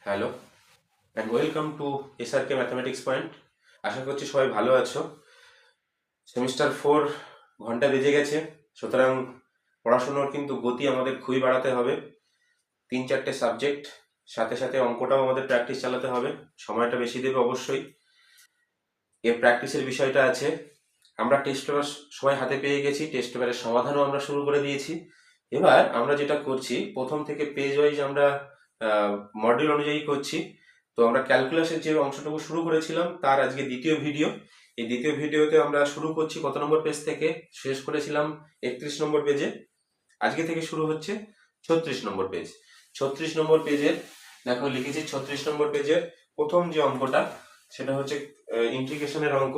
Hello and welcome to SRK mathematics point. আশা করছি সবাই ভালো আছো। সেমিস্টার 4 ঘন্টা বেজে গেছে, সুতরাং পড়াশোনার কিন্তু গতি আমাদের খুবই বাড়াতে হবে। 3-4টে সাবজেক্ট, সাথে সাথে অঙ্কটাও আমাদের প্র্যাকটিস চালাতে হবে। সময়টা বেশি দেবে অবশ্যই। এর প্র্যাকটিসের বিষয়টা আছে। আমরা টেস্ট পেপার সবাই হাতে পেয়ে গেছি, টেস্ট পেপারের সমাধানও আমরা শুরু করে দিয়েছি। এবার আমরা যেটা করছি, প্রথম থেকে পেজ ওয়াইজ আমরা মডিউল অনুযায়ী করছি। তো আমরা ক্যালকুলাসের যে অংশটুকু শুরু করেছিলাম তার আজকে দ্বিতীয় ভিডিও। এই দ্বিতীয় ভিডিওতে আমরা শুরু করছি কত নম্বর পেজ থেকে? শেষ করেছিলাম 31 নম্বর পেজে। আজকে থেকে শুরু হচ্ছে 36 নম্বর পেজ। 36 নম্বর পেজের দেখো লিখেছি 36 নম্বর পেজের প্রথম যে অঙ্কটা সেটা হচ্ছে ইন্টিগ্রেশনের অঙ্ক।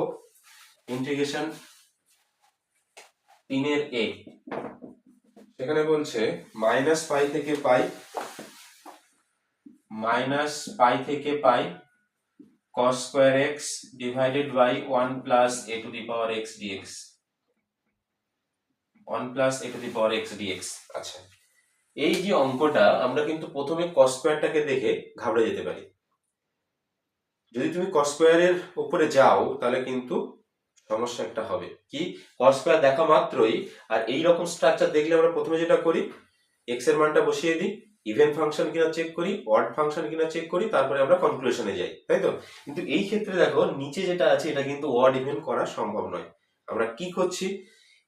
ইন্টিগ্রেশন 3 সেখানে বলছে -π থেকে pi cos square x divided by 1 plus a to the power x dx। 1 plus a to the power x dx। আচ্ছা, এই যে অঙ্কটা আমরা কিন্তু প্রথমে cos স্কয়ারটাকে দেখে ঘাবড়ে যেতে পারি। যদি তুমি cos স্কয়ারের উপরে যাও তাহলে কিন্তু সমস্যা একটা হবে। কি, cos স্কয়ার দেখা মাত্রই আর এই রকম স্ট্রাকচার দেখলে আমরা প্রথমে যেটা করি, x এর মানটা বসিয়ে দিই, ইভেন ফাংশন কিনা চেক করি, অড ফাংশন কিনা চেক করি, তারপরে আমরা কনক্লুশনে যাই, তাই তো? কিন্তু এই ক্ষেত্রে দেখো নিচে যেটা আছে এটা কিন্তু অড ইভেন করা সম্ভব নয়। আমরা কি করছি,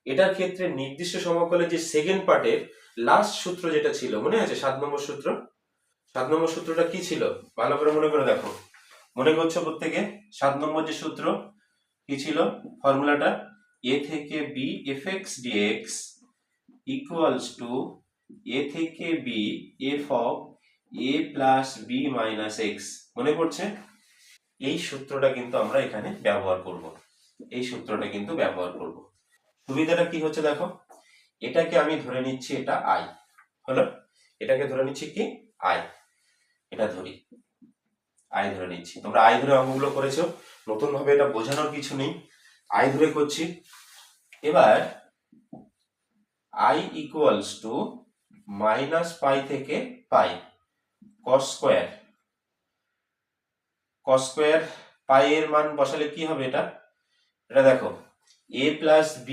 এটার ক্ষেত্রে নির্দিষ্ট সমাকলের যে সেকেন্ড পার্টের লাস্ট সূত্র যেটা ছিল, মনে আছে 7 নম্বর সূত্র? 7 নম্বর সূত্রটা কি ছিল ভালো করে মনে করে দেখো। মনে করছো প্রত্যেকে 7 নম্বর যে সূত্র কি ছিল? ফর্মুলাটা a থেকে b fx dx equals two a থেকে b f of a plus b minus x। মনে পড়ছে? এই সূত্রটা কিন্তু আমরা এখানে ব্যবহার করব। এই সূত্রটা কিন্তু ব্যবহার করব। সুবিধাটা কি হচ্ছে দেখো, এটাকে আমি ধরে নিচ্ছি এটা i হলো, এটাকে ধরে নিচ্ছি কি i, এটা ধরি i ধরে নিচ্ছি। তোমরা i ধরে অঙ্কগুলো করেছো, নতুন ভাবে এটা বোঝানোর কিছু নেই, i ধরে করছি। এবার i ইকুয়ালস টু -π থেকে pi cos square. cos square পাই এর মান বসালে কি হবে? এটা দেখো a প্লাস b,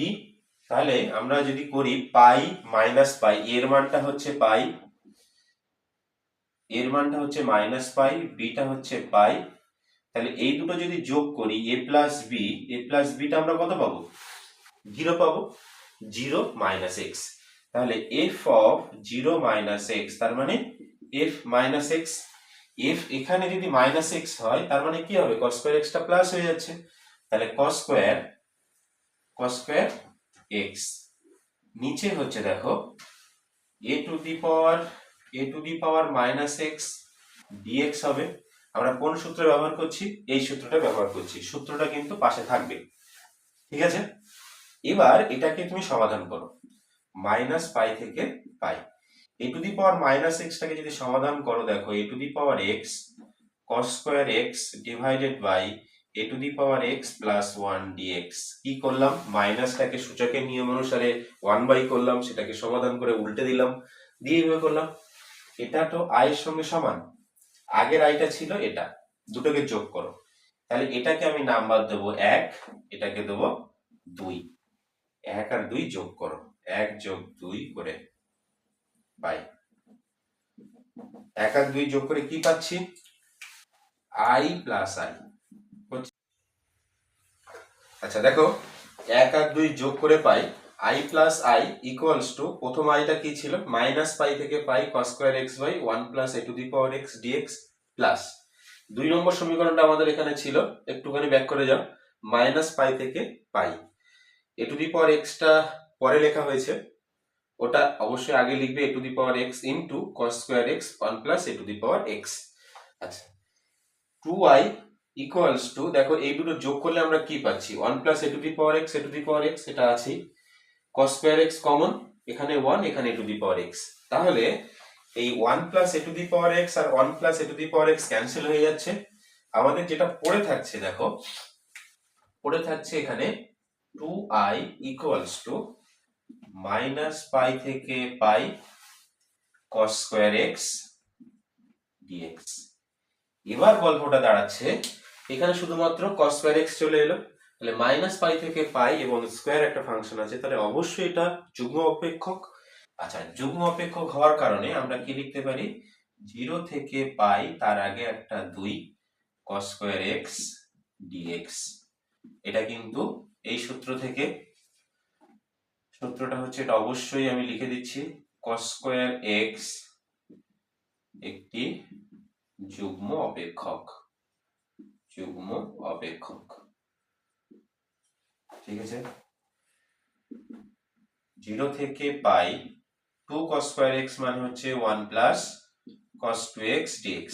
তাহলে আমরা যদি করি পাই মাইনাস পাই, এর মানটা হচ্ছে পাই, এর মানটা হচ্ছে -π, বিটা হচ্ছে পাই, তাহলে এই দুটো যদি যোগ করি a প্লাস বিটা আমরা কত পাবো? 0 পাবো, 0 মাইনাস এক্স। তাহলে f অফ 0 মাইনাস এক্স, তার মানে f মাইনাস এক্স। f এখানে যদি মাইনাস এক্স হয় তার মানে কি হবে? cos স্কয়ার এক্সটা প্লাস হয়ে যাচ্ছে, তাহলে cos স্কয়ার x নিচে হচ্ছে দেখো a to the power minus x dx হবে। আমরা কোন সূত্র ব্যবহার করছি? এই সূত্রটা ব্যবহার করছি, সূত্রটা কিন্তু পাশে থাকবে, ঠিক আছে? এবার এটাকে তুমি সমাধান করো, -π থেকে pi. a to the power minus এক্সটাকে যদি সমাধান করো, দেখো a to the power x cos square x divided by a to the power x plus 1 dx। কি করলাম? মাইনাসটাকে সূচকের নিয়ম অনুসারে 1 বাই করলাম, সেটাকে সমাধান করে উল্টে দিলাম, দিয়ে এইভাবে করলাম। এটা তো i এর সঙ্গে সমান, আগের আইটা ছিল এটা, দুটোকে যোগ করো, তাহলে এটাকে আমি নাম্বার দেবো 1, এটাকে দেবো 2। 1 আর 2 যোগ করো, 1 যোগ 2 করে পাই। 1 আর 2 যোগ করে কি পাচ্ছি? i plus i। আচ্ছা দেখো, 1 আর 2 যোগ করে পাই i plus i equals to, প্রথম আইটা কি ছিল? -π থেকে pi cos square x by 1 plus a to the power x dx plus 2 number সমীকরণটা আমাদের এখানে ছিল, একটুখানি ব্যাক করে যাও, -π থেকে pi. a to the power x টা পরে লেখা হয়েছে, ওটা অবশ্যই আগে লিখবে a to the power x into cos square x 1 plus a to the power x। আচ্ছা, 2i ইকুয়ালস টু, দেখো এই দুটো যোগ করলে আমরা কি পাচ্ছি? 1 plus a to the power x, এটা আছেই, cos স্কয়ার x কমন, এখানে 1, এখানে a to the power x, তাহলে এই 1 plus a to the power x আর 1 plus a to the power x cancel হয়ে যাচ্ছে। আমাদের যেটা পড়ে থাকছে, দেখো পড়ে থাকছে এখানে 2i ইকুয়ালস টু -π থেকে pi cos square x dx। এবার গল্পটা দাঁড়াচ্ছে এখানে শুধুমাত্র cos স্কয়ার x চলে এলো, তাহলে মাইনাস পাই থেকে পাই এবং স্কয়ার একটা ফাংশন আছে, তাহলে অবশ্যই এটা যুগ্ম অপেক্ষক। আচ্ছা, যুগ্ম অপেক্ষক হওয়ার কারণে আমরা কি লিখতে পারি, 0 থেকে পাই তার আগে একটা 2 cos স্কয়ার x dx। এটা কিন্তু এই সূত্র থেকে, সূত্রটা হচ্ছে এটা, অবশ্যই আমি লিখে দিচ্ছি, cos স্কয়ার x একটি যুগ্ম অপেক্ষক, যুগ্ম অপেক্ষক। ঠিক আছে, 0 থেকে পাই 2 cos স্কয়ার x মানে হচ্ছে 1 plus cos 2x dx,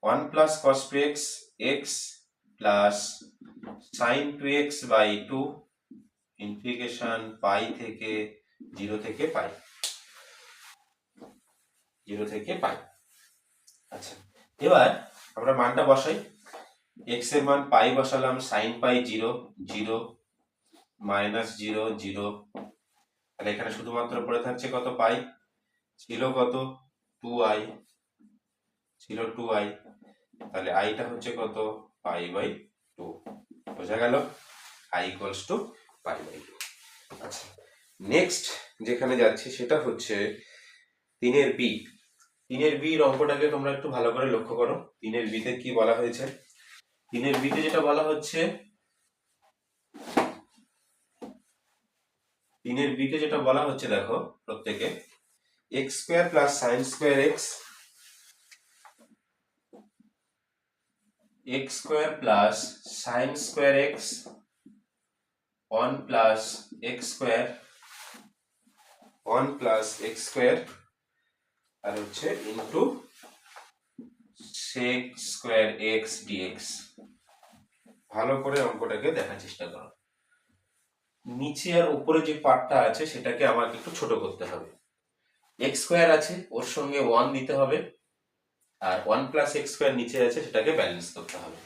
1 plus cos 2x x plus sin 2x by 2 integration pi থেকে 0 থেকে পাই, 0 থেকে পাই। আচ্ছা, এবার আমরা মানটা বসাই, x এর মান পাই বসালাম, sin পাই 0 0 মাইনাস 0 0, তাহলে এখানে শুধুমাত্র পড়ে থাকছে কত, পাই, ছিল কত 2i, ছিল 2i, তাহলে আইটা হচ্ছে কত, পাই বাই 2, বোঝা গেল, i equals to pi by 2। আচ্ছা, নেক্সট যেখানে যাচ্ছি সেটা হচ্ছে 3-এর বি। 3-এর বির অঙ্কটাকে তোমরা একটু ভালো করে লক্ষ্য করো, 3-এর বিতে কি বলা হয়েছে, 3-এর বিতে যেটা বলা হচ্ছে, 3-এর বিতে যেটা বলা হচ্ছে দেখো প্রত্যেকে, x square plus sin square x, x square plus sin square x 1 plus x square, 1 plus x square, আর হচ্ছে into sec square x dx। ভালো করে অঙ্কটাকে দেখার চেষ্টা করো, নিচে আর উপরে যে পার্টটা আছে সেটাকে আমাকে একটু ছোট করতে হবে। x স্কয়ার আছে, ওর সঙ্গে 1 দিতে হবে, আর 1 প্লাস x স্কয়ার নিচে আছে, সেটাকে ব্যালেন্স করতে হবে।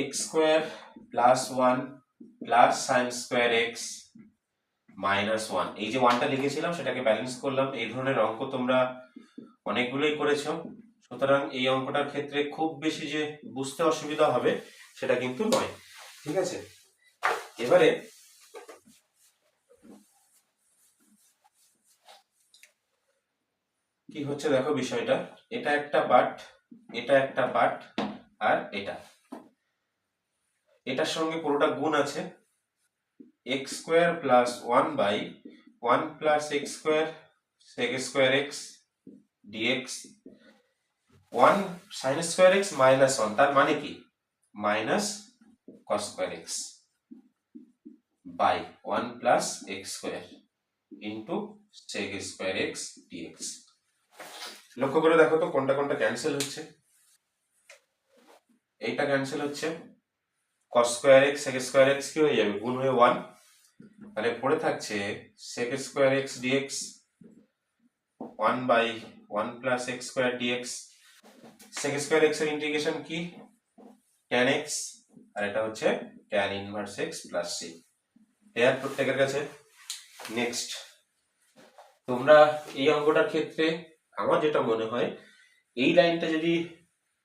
x square plus 1 plus sin square x minus 1, এই যে 1টা লিখেছিলাম সেটাকে ব্যালেন্স করলাম। এই ধরনের অঙ্ক তোমরা অনেকগুলোই করেছো, সুতরাং এই অঙ্কটার ক্ষেত্রে খুব বেশি যে বুঝতে অসুবিধা হবে সেটা কিন্তু নয়। ঠিক আছে, এবারে কি হচ্ছে দেখো বিষয়টা, এটা একটা পার্ট, এটা একটা পার্ট, আর এটার সঙ্গে পুরোটা গুণ আছে, x square plus 1 by 1 plus x square sec square x dx, 1 sin square x minus 1, তার মানে কি, minus cos square x by 1 plus x square into sec square x dx। লক্ষ্য করে দেখো তো কোনটা কোনটা ক্যান্সেল হচ্ছে, এইটা ক্যান্সেল হচ্ছে, cos square x sec square x কি হয়ে যাবে, গুণ হয়ে 1, তাহলে পড়ে থাকছে sec square x dx 1 by 1 plus x square dx। sec square x এর ইন্টিগ্রেশন কি, tan x, আর এটা হচ্ছে tan inverse x plus c। এর প্রত্যেকের কাছে। নেক্সট, তোমরা এই অঙ্কটার ক্ষেত্রে আমার যেটা মনে হয়, এই লাইনটা যদি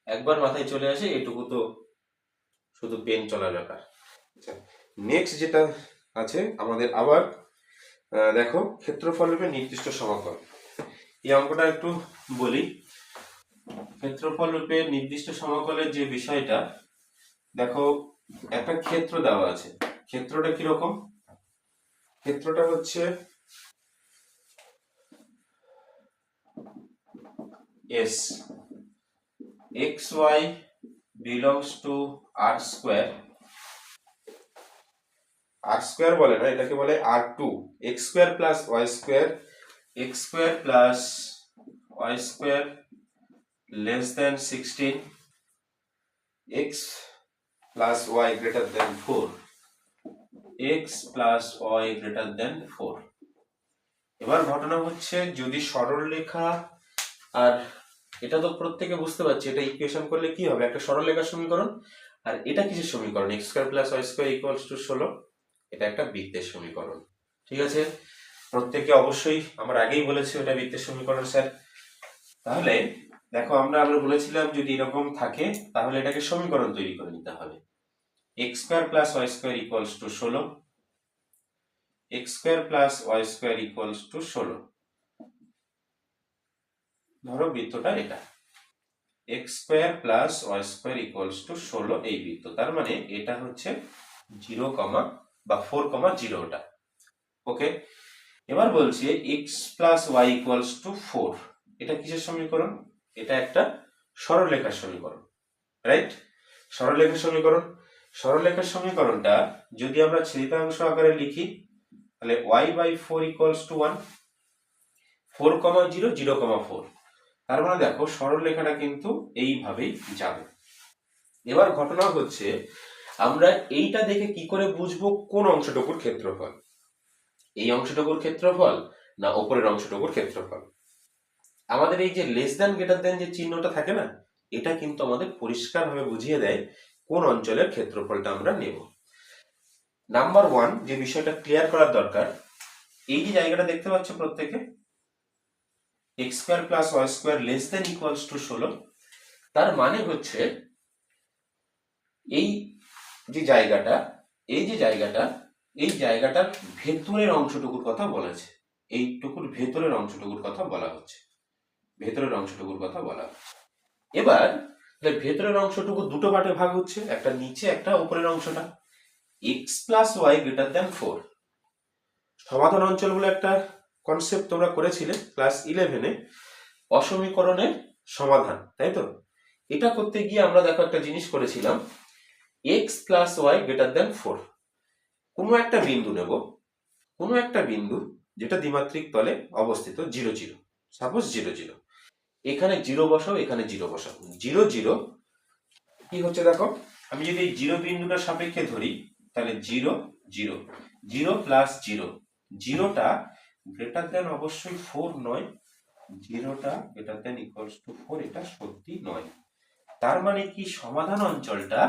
একবার মাথায় চলে আসে এটুকু তো শুধু পেন চলার ব্যাপার। নেক্সট যেটা আছে আমাদের আবার দেখো, ক্ষেত্রফলের নির্দিষ্ট সমাকল, এই অঙ্কটা একটু বলি। ক্ষেত্রফল রূপে নির্দিষ্ট সমাকলের যে বিষয়টা, দেখো একটা ক্ষেত্র দেওয়া আছে, ক্ষেত্রটা কিরকম, ক্ষেত্রটা হচ্ছে S, xy belongs to r square, r square বলে না, এটাকে বলে r2, x square plus y square, x square plus y square less than 16, x plus y greater than 4, x plus y greater than 4। এবার ঘটনা হচ্ছে, যদি সরলরেখা, আর এটা তো প্রত্যেকে বুঝতে পারছে, এটা ইকুয়েশন করলে কি হবে, একটা সরলরেখার সমীকরণ, আর এটা কিসের সমীকরণ, x square plus y square equals to 16, এটা একটা বৃত্তের সমীকরণ। ঠিক আছে, প্রত্যেকে অবশ্যই, আমার আগেই বলেছি এটা বৃত্তের সমীকরণ স্যার। তাহলে দেখো আমরা বলেছিলাম যদি এরকম থাকে তাহলে এটাকে সমীকরণ তৈরি করে নিতে হবে। X square plus y square equals to 16, x square plus y square equals to 16। ধরো বৃত্তটা এটা, x square plus y square equals to 16 এই বৃত্ত, তার মানে এটা হচ্ছে 0, বা 4,0 ওটা। ওকে, এবার বলছে x plus y equals to 4, এটা কিসের সমীকরণ? এটা একটা সরলরেখার সমীকরণ, রাইট? সরলরেখার সমীকরণ, সরলরেখার সমীকরণটা যদি আমরা ছেদিতাংশ আকারে লিখি তাহলে y বাই 4 ইকুয়ালস টু 1, 4,0, 0,4। তার মানে দেখো সরলরেখাটা কিন্তু এইভাবেই যাবে। এবার ঘটনা হচ্ছে আমরা এইটা দেখে কি করে বুঝবো কোন অংশটুকুর ক্ষেত্রফল? এই অংশটুকুর ক্ষেত্রফল না উপরের অংশটুকুর ক্ষেত্রফল? আমাদের এই যে লেস দ্যান গ্রেটার দ্যান যে চিহ্নটা থাকে না, এটা কিন্তু আমাদের পরিষ্কারভাবে বুঝিয়ে দেয় কোন অঞ্চলের ক্ষেত্রফলটা আমরা নেব। নাম্বার 1 যে বিষয়টা ক্লিয়ার করার দরকার, এই যে জায়গাটা দেখতে পাচ্ছ প্রত্যেকে, x square plus y square less than equals to 16, তার মানে হচ্ছে এই যে জায়গাটা, এই যে জায়গাটা, এই জায়গাটার ভেতরের অংশটুকুর কথা বলেছে, এইটুকুর ভেতরের অংশটুকুর কথা বলা হচ্ছে, ভেতরের অংশটুকুর কথা বলা হচ্ছে। এবার ভেতরের অংশটুকু দুটো পার্টে ভাগ হচ্ছে, একটা নিচে একটা উপরের অংশটা। X plus y greater than 4, সমাধান অঞ্চল বলে একটা কনসেপ্ট তোমরা করেছিলে ক্লাস 11-এ, অসমীকরণের সমাধান, তাই তো? এটা করতে গিয়ে আমরা দেখো একটা জিনিস করেছিলাম, x plus y greater than 4, কোনো একটা বিন্দু নেব, কোনো একটা বিন্দু যেটা দ্বিমাত্রিক তলে অবস্থিত 0, 0, সাপোজ 0, 0, এখানে 0 বসাও, এখানে 0 বসাও, 0, 0 কি হচ্ছে দেখো, আমি যদি এই 0 বিন্দুটা সাপেক্ষে ধরি তাহলে 0, 0, 0 প্লাস 0, 0টা গ্রেটার দ্যান অবশ্যই 4 নয়, 0টা গ্রেটার দ্যান ইকুয়ালস টু 4, এটা সত্যি নয়। তার মানে কি সমাধান অঞ্চলটা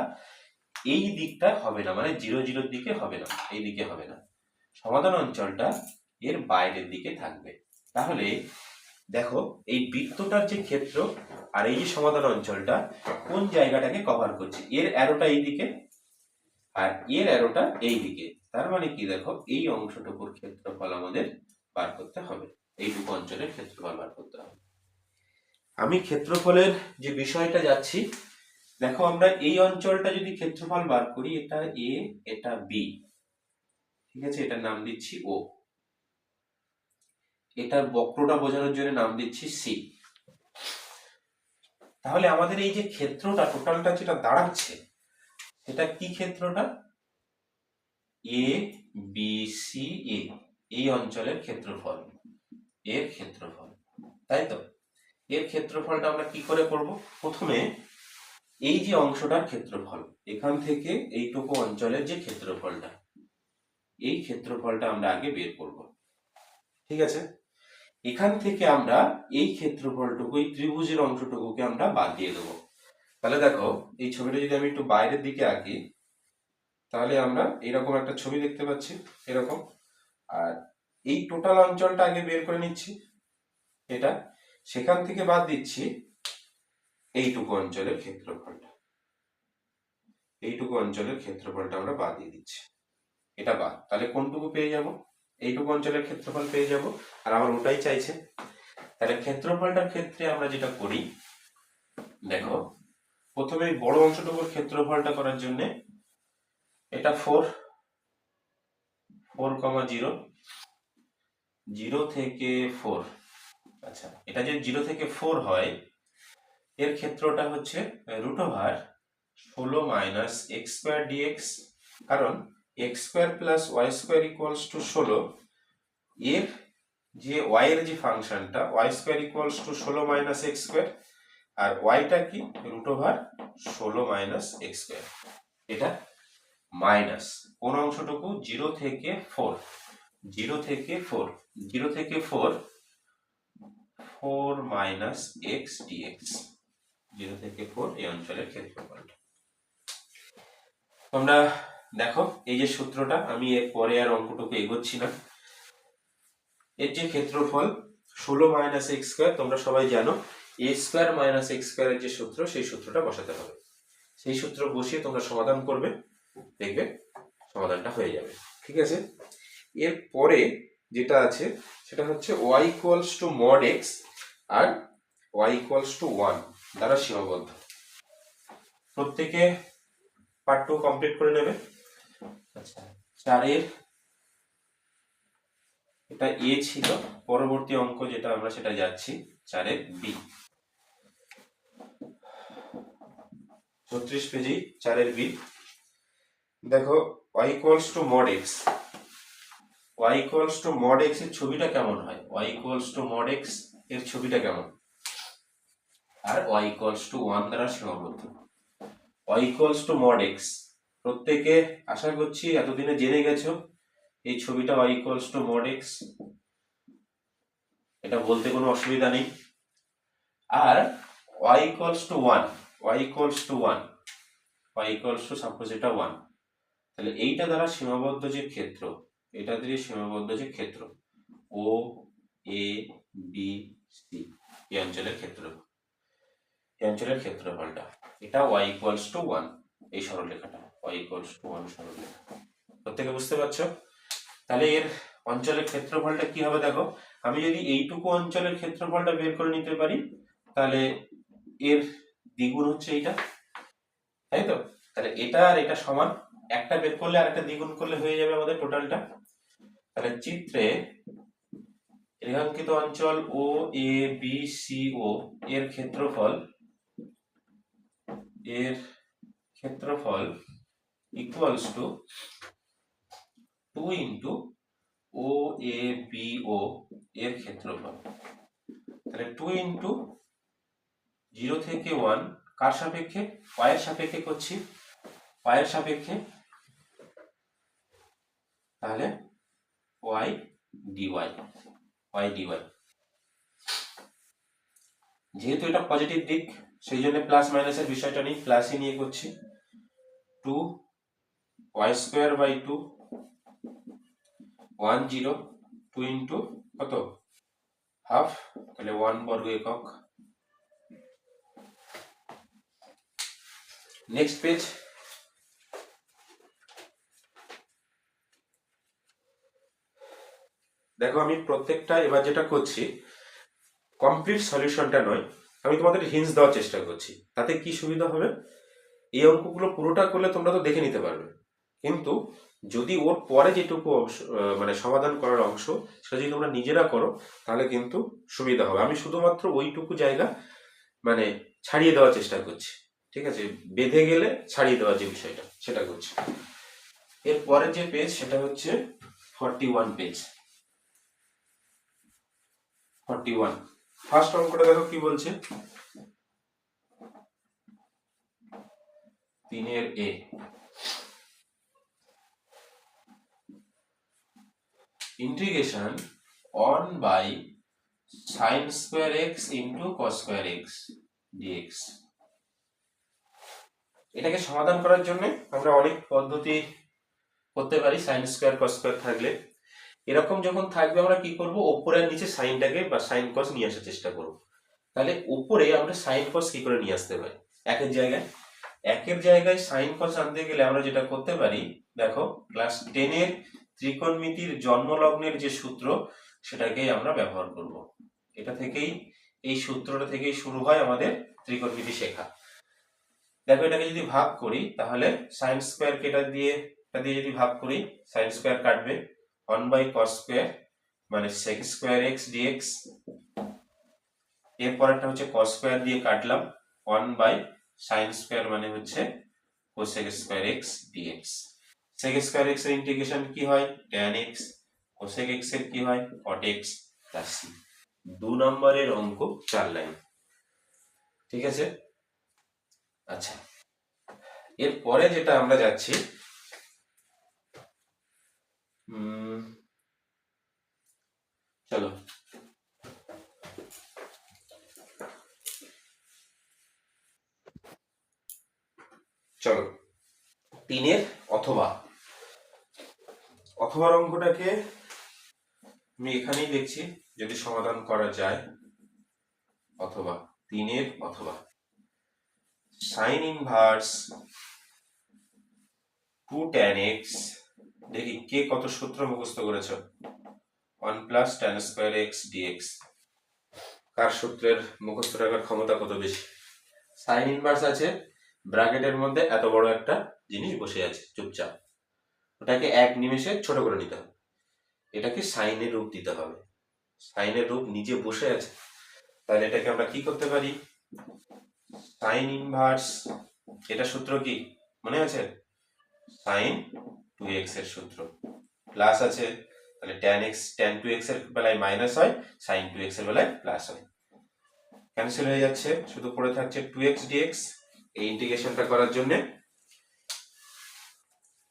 এই দিকটা হবে না, মানে 0, 0 দিকে হবে না, এই দিকে হবে না, সমাধান অঞ্চলটা এর বাইরের দিকে থাকবে। তাহলে দেখো এই বৃত্তটার যে ক্ষেত্র আর এই যে সমাধান অঞ্চলটা কোন জায়গাটাকে কভার করছে, এর অ্যারোটা এই দিকে আর এর অ্যারোটা এই দিকে, তার মানে কি দেখো এই অংশটুকুর ক্ষেত্রফল আমাদের বার করতে হবে, এইটুকু অঞ্চলের ক্ষেত্রফল বার করতে হবে। আমি ক্ষেত্রফলের যে বিষয়টা যাচ্ছি, দেখো আমরা এই অঞ্চলটা যদি ক্ষেত্রফল বার করি, এটা এ, এটা বি, ঠিক আছে, এটার নাম দিচ্ছি ও, এটার বক্রটা বোঝানোর জন্য নাম দিচ্ছি সি। তাহলে আমাদের এই যে ক্ষেত্রটা টোটালটা যেটা দাঁড়াচ্ছে, এটা কি ক্ষেত্রটা? এ বি সি এ, এই অঞ্চলের ক্ষেত্রফল, এর ক্ষেত্রফল, তাই তো? এর ক্ষেত্রফলটা আমরা কি করে করব? প্রথমে এই যে অংশটার ক্ষেত্রফল, এখান থেকে এইটুকু অঞ্চলের যে ক্ষেত্রফলটা, এই ক্ষেত্রফলটা আমরা আগে বের করব, ঠিক আছে? এখান থেকে আমরা এই ক্ষেত্রফলটুকু, এই ত্রিভুজের অংশটুকুকে আমরা বাদ দিয়ে দেবো। তাহলে দেখো এই ছবিটা যদি আমি একটু বাইরের দিকে আঁকি, তাহলে আমরা এরকম একটা ছবি দেখতে পাচ্ছি, এরকম। আর এই টোটাল অঞ্চলটা আগে বের করে নিচ্ছি, এটা, সেখান থেকে বাদ দিচ্ছি এইটুকু অঞ্চলের ক্ষেত্রফলটা, এইটুকু অঞ্চলের ক্ষেত্রফলটা আমরা বাদ দিয়ে দিচ্ছি, এটা বাদ। তাহলে কোনটুকু পেয়ে যাব? এইটুকু অঞ্চলের ক্ষেত্রফল পেয়ে যাব, আর আমার ওটাই চাইছে। তাহলে ক্ষেত্রফলটার ক্ষেত্রে আমরা যেটা করি, দেখো প্রথমে বড় অংশটুকুর ক্ষেত্রফলটা করার জন্য এটা 4, 4,0, 0 থেকে 4, আচ্ছা এটা যদি 0 থেকে 4 হয়, এর ক্ষেত্রটা হচ্ছে root over 16 minus x square dx, কারণ x square plus y square equals to 16, এর যে ওয়াই এর যে ফাংশনটা y square equals to 16 minus x square, আর ওয়াইটা কি root over 16 minus x square, এটা মাইনাস কোন অংশটুকু? 0 থেকে 4, 0 থেকে 4, 0 থেকে 4, 4 মাইনাস এক্স ডিএক্স, 0 থেকে 4 এই অঞ্চলের ক্ষেত্রফলটা। তোমরা দেখো এই যে সূত্রটা, আমি এর পরে আর অঙ্কটুকু এগোচ্ছি না। এর যে ক্ষেত্রফল 16 মাইনাস এক্স স্কোয়ার, তোমরা সবাই জানো এ স্কোয়ার মাইনাস এক্স স্কোয়ারের যে সূত্র সেই সূত্রটা বসাতে হবে। সেই সূত্র বসিয়ে তোমরা সমাধান করবে, দেখবে সমাধানটা হয়ে যাবে। ঠিক আছে, এরপরে যেটা আছে সেটা হচ্ছে y equals to mod x আর y ইকুয়ালস টু 1 দ্বারা সীমাবদ্ধ। প্রত্যেকে পার্ট 2 কমপ্লিট করে নেবে। আচ্ছা, 4-এর এটা এ ছিল, পরবর্তী অঙ্ক যেটা আমরা সেটা যাচ্ছি 4-এর বি। 36 পেজে 4-এর বি। দেখো y equals to mod x, y equals to mod x এর ছবিটা কেমন হয়, y equals to mod x এর ছবিটা কেমন, আর y ইকুয়ালস টু 1 দ্বারা সীমাবদ্ধ। y equals to mod x প্রত্যেকে আশা করছি এতদিনে জেনে গেছো এই ছবিটা y equals to mod x, এটা বলতে কোনো অসুবিধা নেই। আর y equals to 1, y equals to 1, y equals two suppose এটা 1, তাহলে এইটা দ্বারা সীমাবদ্ধ যে ক্ষেত্র, এটা দিয়ে সীমাবদ্ধ যে ক্ষেত্র ও এ বি সি, এই অঞ্চলের ক্ষেত্র, এই অঞ্চলের ক্ষেত্রফলটা, এটা y ইকুয়ালস টু 1, এই সরলরেখাটা y ইকুয়ালস টু 1 সরলরেখা। প্রত্যেকে বুঝতে পারছো? তাহলে এর অঞ্চলের ক্ষেত্রফলটা কি হবে দেখো, আমি যদি এইটুকু অঞ্চলের ক্ষেত্রফলটা বের করে নিতে পারি তাহলে এর দ্বিগুণ হচ্ছে এইটা, তাই তো? তাহলে এটা আর এটা সমান, একটা বের করলে আর একটা দ্বিগুণ করলে হয়ে যাবে আমাদের টোটালটা। তাহলে চিত্রে রেখাঙ্কিত অঞ্চল ও এ বি সি ও এর ক্ষেত্রফল, এর ক্ষেত্রফল equals to 2 into O A B O এর ক্ষেত্রফল। তাহলে 2 ইন্টু 0 থেকে 1 কার সাপেক্ষে, y এর সাপেক্ষে করছি, y এর সাপেক্ষে, তাহলে y dy, y dy। যেহেতু এটা পজিটিভ দিক সেই জন্য প্লাস মাইনাসের বিষয়টা নেই, প্লাসই নিয়ে করছি। 2 y স্কোয়ার বাই 2 1 0 2 ইন্টু কত হাফ, তাহলে 1 বর্গ একক। নেক্সট পেজ, দেখো আমি প্রত্যেকটা এবার যেটা করছি কমপ্লিট সলিউশনটা নয়, আমি তোমাদের হিন্টস দেওয়ার চেষ্টা করছি। তাতে কি সুবিধা হবে, এই অঙ্কগুলো পুরোটা করলে তোমরা তো দেখে নিতে পারবে, কিন্তু যদি ওর পরে যেটুকু মানে সমাধান করার অংশ সেটা যদি তোমরা নিজেরা করো তাহলে কিন্তু সুবিধা হবে। আমি শুধুমাত্র ওইটুকু জায়গা মানে ছাড়িয়ে দেওয়ার চেষ্টা করছি, ঠিক আছে, বেঁধে গেলে ছাড়িয়ে দেওয়ার যে বিষয়টা সেটা করছি। এর পরের যে পেজ সেটা হচ্ছে 41 পেজ। 41 ফার্স্ট অঙ্কটা দেখো কি বলছে, 3-এর a, integration 1 by sin square x into cos square x dx. এটাকে সমাধান করার জন্য আমরা অনেক পদ্ধতি করতে পারি। sin স্কোয়ার cos স্কোয়ার থাকলে এরকম যখন থাকবে আমরা কি করব, উপরে আর নিচে সাইনটাকে বা sin cos নিয়ে আসার চেষ্টা করব। তাহলে উপরে আমরা sin cos কি করে নিয়ে আসতে পারি, একের জায়গায় sin cos আনতে গেলে আমরা যেটা করতে পারি, দেখো ক্লাস 10-এর ত্রিকোণমিতির জন্মলগ্নের যে সূত্র সেটাকেই আমরা ব্যবহার করব। এটা থেকেই, এই সূত্রটা থেকেই শুরু হয় আমাদের ত্রিকোণমিতি শেখা। দেখো এটাকে যদি ভাগ করি তাহলে sin স্কোয়ার কে এটা দিয়ে যদি ভাগ করি, sin স্কোয়ার কাটবে, 1 বাই cos স্কোয়ার মানে sec স্কোয়ার x dx। এর পরেরটা হচ্ছে cos স্কোয়ার দিয়ে কাটলাম, 1 বাই sin স্কোয়ার মানে হচ্ছে cosec square x dx। sec square x এর ইন্টিগ্রেশন কি হয়, tan x, cosec x এর কি হয়, cot x প্লাস c। 2 নম্বরের অঙ্ক 4 লাইন, ঠিক আছে। আচ্ছা, এর পরে যেটা আমরা যাচ্ছি, চলো চলো 3-এর অথবা অঙ্কটাকে আমি এখানেই দেখছি যদি সমাধান করা যায়, অথবা 3 অথবা সাইন ইনভার্স 2 tan x, দেখি কে কত সূত্র মুখস্থ করেছো, 1 plus tan square x dx। কার সূত্রের মুখস্থ রাখার ক্ষমতা কত বেশি? সাইন ইনভার্স আছে, ব্র্যাকেটের মধ্যে এত বড় একটা জিনিস বসে আছে চুপচাপ, ওটাকে এক নিমেষে ছোট করে নিতে হবে, এটাকে সাইনের রূপ দিতে হবে। সাইনের রূপ নিচে বসে আছে, তাহলে এটাকে আমরা কি করতে পারি, সাইন ইনভার্স, এটা সূত্র কি মনে আছে, সাইন 2x এর সূত্র, প্লাস আছে, তাহলে tan x tan 2x এর বেলায় মাইনাস হয়, sin 2x এর বেলায় প্লাস হয়, ক্যান্সেল হয়ে যাচ্ছে, শুধু পড়ে থাকছে 2x dx। এই ইন্টিগ্রেশনটা করার জন্য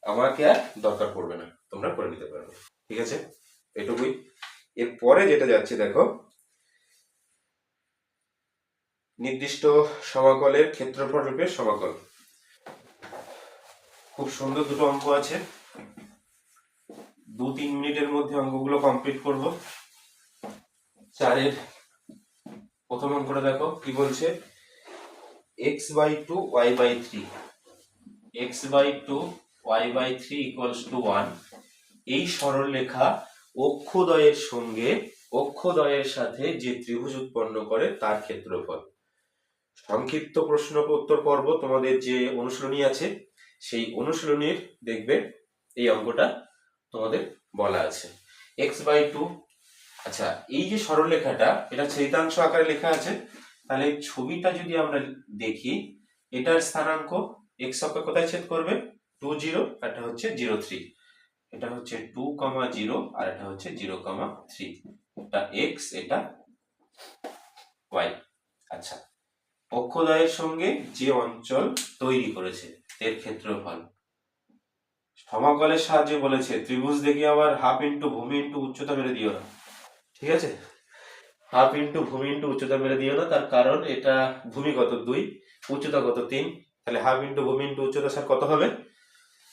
আমাকে আর দরকার পড়বে না, তোমরা করে নিতে পারবে, ঠিক আছে, এটুকুই। এরপরে যেটা যাচ্ছে দেখো, নির্দিষ্ট সমাকলের ক্ষেত্রফল রূপে সমাকল। খুব সুন্দর দুটো অঙ্ক আছে, 2-3 মিনিটের মধ্যে অঙ্কগুলো কমপ্লিট করব। 4-এর প্রথম অঙ্কটা দেখো কি বলছে, x/2 y/3, x/2 y/3 = 1, এই সরলরেখা অক্ষদ্বয়ের সঙ্গে অক্ষদ্বয়ের সাথে যে ত্রিভুজ উৎপন্ন করে তার ক্ষেত্রফল। সংক্ষিপ্ত প্রশ্ন উত্তর পর্ব তোমাদের যে অনুশীলনী আছে সেই অনুশীলনীর দেখবে এই অঙ্কটা তোমাদের বলা আছে। x/2, আচ্ছা এই যে সরলরেখাটা এটা ছেদাংশ আকারে লেখা আছে, তাহলে ছবিটা যদি আমরা দেখি, এটার স্থানাঙ্ক x অক্ষে কোথায় ছেদ করবে, 2 0, এটা হচ্ছে 0 3, এটা হচ্ছে 2, 0 আর এটা হচ্ছে 0, 3, এটা x এটা y। আচ্ছা, অক্ষদ্বয়ের সঙ্গে যে অঞ্চল তৈরি করেছে এর ক্ষেত্রফল। সমাকলের সাহায্যে বলেছে, ত্রিভুজ দেখে আবার হাফ ইন্টু ভূমি ইন্টু উচ্চতা মেরে দিও না, ঠিক আছে, হাফ ইন্টু ভূমি ইন্টু উচ্চতা মেরে দিও না, তার কারণ এটা ভূমি কত 2, উচ্চতা কত 3, তাহলে হাফ ইন্টু ভূমি ইন্টু উচ্চতা স্যার কত হবে,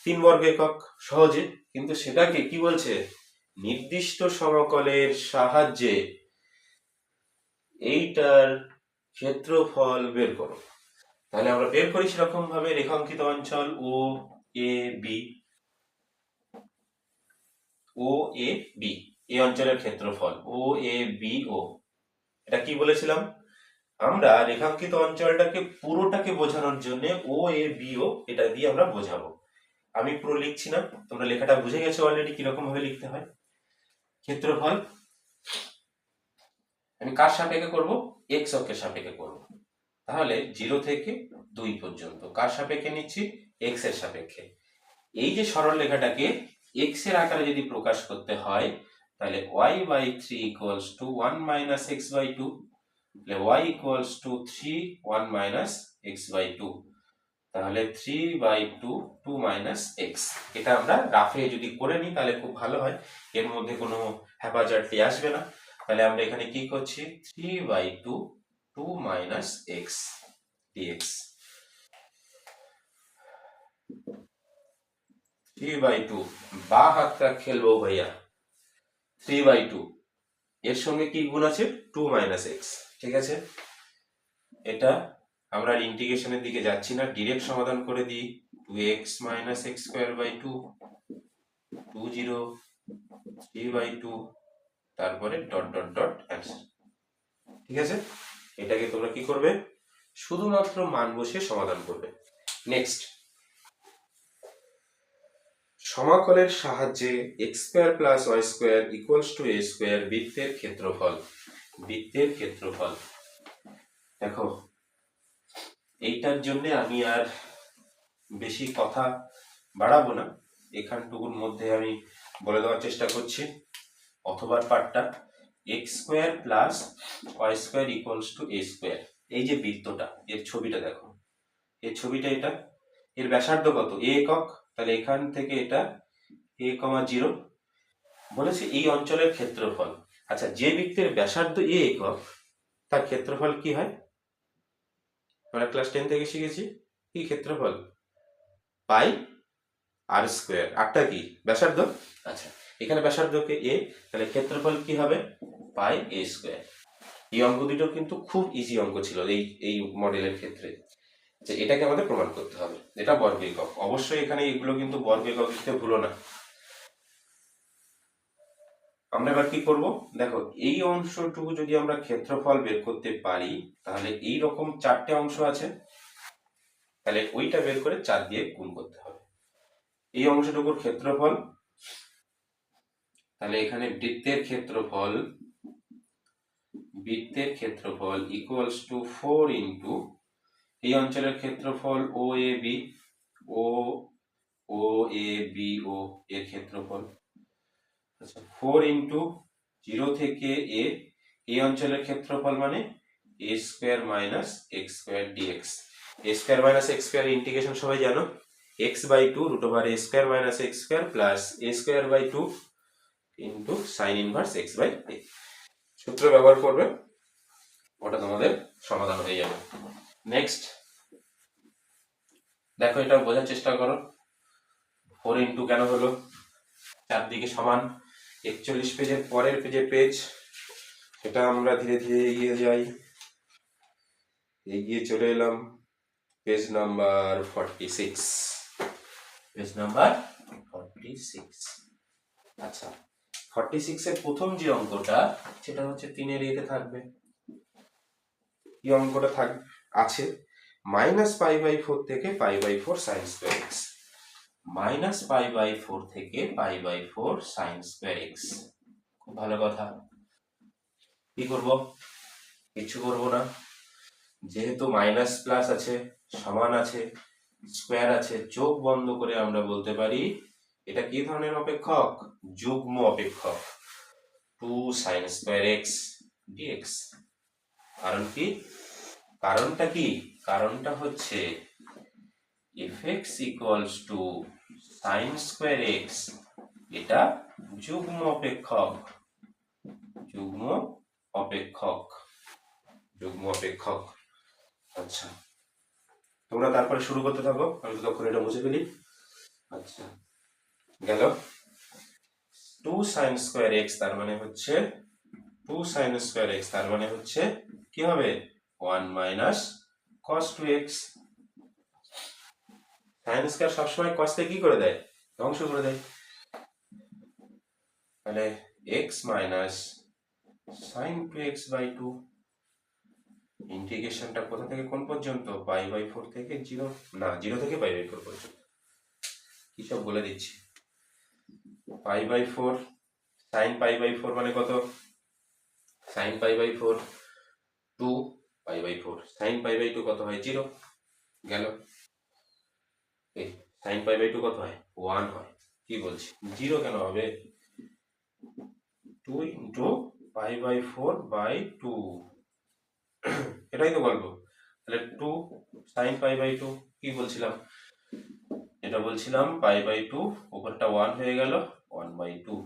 3 বর্গ একক, সহজে। কিন্তু সেটাকে কি বলছে, নির্দিষ্ট সমাকলের সাহায্যে এইটার ক্ষেত্রফল বের করো। তাহলে আমরা বের করি সেরকম ভাবে, রেখাঙ্কিত অঞ্চল ও A B, O A B, এই অঞ্চলের ক্ষেত্রফল ও এ বি ও, এটা কি বলেছিলাম আমরা, রেখাঙ্কিত অঞ্চলটাকে পুরোটাকে বোঝানোর জন্য ও এ বি ও এটা দিয়ে আমরা বোঝাবো। আমি পুরো লিখছি না, তোমরা লেখাটা বুঝে গেছো অলরেডি কিরকম ভাবে লিখতে হয়। ক্ষেত্রফল আমি কার সাপেক্ষে করব, এক্স অক্ষের সাপেক্ষে করব, তাহলে 0 থেকে 2 পর্যন্ত কার সাপেক্ষে নিচ্ছি, এক্স এর সাপেক্ষে। এই যে সরল রেখাটাকে এক্স এর আকারে যদি প্রকাশ করতে হয়, তাহলে y/3 = 1 - x/2, তাহলে y = 3 1 - x/2, তাহলে 3/2 2 - x। এটা আমরা রাফে যদি করে নিই তাহলে খুব ভালো হয়, এর মধ্যে কোনো হ্যাপাজার্ডলি আসবে না। তাহলে আমরা এখানে কি করছি, 3/2 2 - x dx, 3/2 বা হাতটা খেলবো ভাইয়া, 3/2 এর সঙ্গে কি গুণ আছে, 2 - x, ঠিক আছে। এটা আমরা ইন্টিগ্রেশনের দিকে যাচ্ছি না, ডাইরেক্ট সমাধান করে দিই, 2x - x²/2 2 0 3/2, তারপরে ডট ডট ডট অ্যান্সার, ঠিক আছে। এটাকে তোমরা কি করবে, শুধুমাত্র মান বসিয়ে সমাধান করবে। নেক্সট, সমাকলের সাহায্যে x² + y² = a², বৃত্তের ক্ষেত্রফল। বৃত্তের ক্ষেত্রফল দেখো, এইটার জন্য আমি আর বেশি কথা বাড়াবো না, এখানটুকুর মধ্যে আমি বলে দেওয়ার চেষ্টা করছি অথবা পার্টটা, x² + y² = a²। এই যে বৃত্তটা, এর ছবিটা দেখো, এর ছবিটা এটা, এর ব্যাসার্ধ কত, a একক, তাহলে এখান থেকে এটা a, 0 বলেছে এই অঞ্চলের ক্ষেত্রফল। আচ্ছা, যে বৃত্তের ব্যাসার্ধ a একক তার ক্ষেত্রফল কি হয়, আমরা ক্লাস 10 থেকে শিখেছি, কি ক্ষেত্রফল, পাই r², আরটা কি ব্যাসার্ধ, আচ্ছা এখানে ব্যাসার্ধকে a, তাহলে ক্ষেত্রফল কি হবে, পাই a²। এই অঙ্ক দুটো কিন্তু খুব ইজি অঙ্ক ছিল এই এই মডেলের ক্ষেত্রে, যে এটাকে আমাদের প্রমাণ করতে হবে এটা বর্গ একক। অবশ্যই এখানে এগুলো কিন্তু বর্গ একক লিখতে ভুলো না। আমরা এবার কি করব, দেখো এই অংশটুকু যদি আমরা ক্ষেত্রফল বের করতে পারি, তাহলে এই রকম 4টে অংশ আছে, তাহলে ওইটা বের করে 4 দিয়ে গুণ করতে হবে। এই অংশটুকুর ক্ষেত্রফল, তাহলে এখানে বৃত্তের ক্ষেত্রফল ইকুয়ালস টু 4 ইন্টু এই অঞ্চলের ক্ষেত্রফল ও A B, O O A B O এর ক্ষেত্রফল, আচ্ছা 4 ইন্টু 0 থেকে এ, এই অঞ্চলের ক্ষেত্রফল মানে a square minus x square dx. A square minus x square integration সবাই জানো, x by two root over a square minus x square plus a square by two into sine inverse x by a. সূত্র ব্যবহার করবে, ওটা তোমাদের সমাধান হয়ে যাবে। নেক্সট দেখো এটা বোঝার চেষ্টা করো, 4 ইন্টু কেন হলো, চারদিকে সমান। 41 পেজের পরের পেজ, সেটা আমরা ধীরে ধীরে এগিয়ে যাই, এগিয়ে চলে এলাম পেজ নাম্বার 46, পেজ নাম্বার 46। আচ্ছা 46 এর প্রথম যে অঙ্কটা সেটা হচ্ছে 3 এর এতে থাকবে, এই অঙ্কটা আছে -π/4 থেকে π/4 sin স্কয়ার x, -π/4 থেকে π/4 sin স্কয়ার x। খুব ভালো কথা। কি করব, কিছু করব না, যেহেতু মাইনাস প্লাস আছে, সমান আছে, স্কয়ার আছে, চোখ বন্ধ করে আমরা বলতে পারি এটা কি ধরনের অপেক্ষক, যুগ্ম অপেক্ষক, 2 sin স্কয়ার x dx। কারণ কি, কারণটা কি, কারণটা হচ্ছে fx equals to sin square x, এটা যুগ্ম অপেক্ষক, যুগ্ম অপেক্ষক, যুগ্ম অপেক্ষক। আচ্ছা তোমরা তারপরে শুরু করতে থাকো, আমি তখন এটা মুছে ফেলি। আচ্ছা গেল 2 sin স্কয়ার x, তার মানে হচ্ছে 2 sin স্কয়ার x, তার মানে হচ্ছে কি হবে 1 minus cos 2x। sin square সবসময় cos কে কি করে দেয়, ধ্বংস করে দেয়, তাহলে x minus sin 2x by 2। ইন্টিগ্রেশনটা কোথা থেকে কোন পর্যন্ত, π/4 থেকে 0, না 0 থেকে π/4 পর্যন্ত, কি সব বলে দিচ্ছি। π/4 sin π/4 মানে কত, sin π/4 2 π/4, sin π/2 কত হয় 0, গেল। এই sin π/2 কত হয় 1 হয়, কি বলছি 0 কেন হবে, 2 ইন্টু π/4/2, এটাই তো গল্প। তাহলে 2 sin π/2 কি বলছিলাম, এটা বলছিলাম π/2, উপরটা 1 হয়ে গেল 1/2,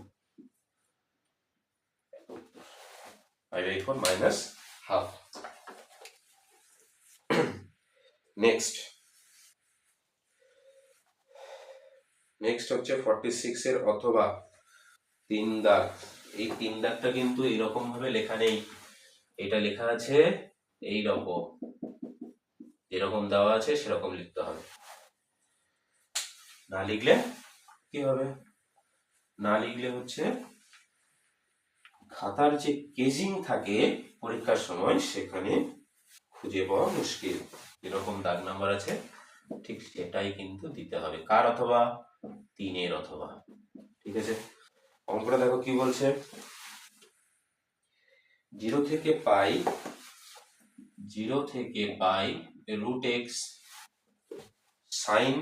π/4 মাইনাস হাফ। নেক্সট হচ্ছে 46 এর অথবা 3 দাগ। এই 3 দাগটা কিন্তু এরকম ভাবে লেখা নেই, এটা লেখা আছে এই রকম, যেরকম দেওয়া আছে সেরকম লিখতে হবে, না লিখলে কি হবে, না লিখলে হচ্ছে খাতার যে কেজিং থাকে পরীক্ষার সময় সেখানে খুঁজে পাওয়া মুশকিল। এরকম দাগ নাম্বার আছে ঠিক সেটাই কিন্তু দিতে হবে, কার অথবা 3 এর অথবা, ঠিক আছে। অঙ্কটা দেখো কি বলছে, 0 থেকে pi root x sine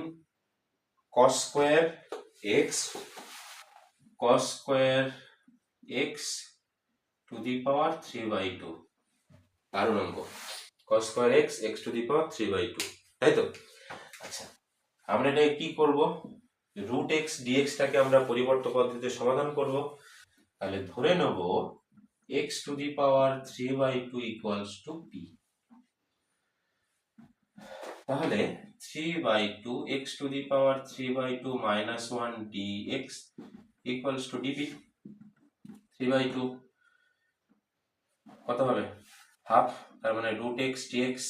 cos square x to the power 3/2, দারুণ অঙ্ক, cos square x to the power 3/2, তাই তো। আচ্ছা আমরা এটা কি করব, রুট এক্স ডিএক্স টাকে আমরা পরিবর্ত পদ্ধতিতে সমাধান করব। তাহলে ধরে নেব x to the power 3/2 equals to p, তাহলে 3/2 x to the power 3/2 minus 1 dx equals to dp। 3/2 কত হবে হাফ, তার মানে root x dx,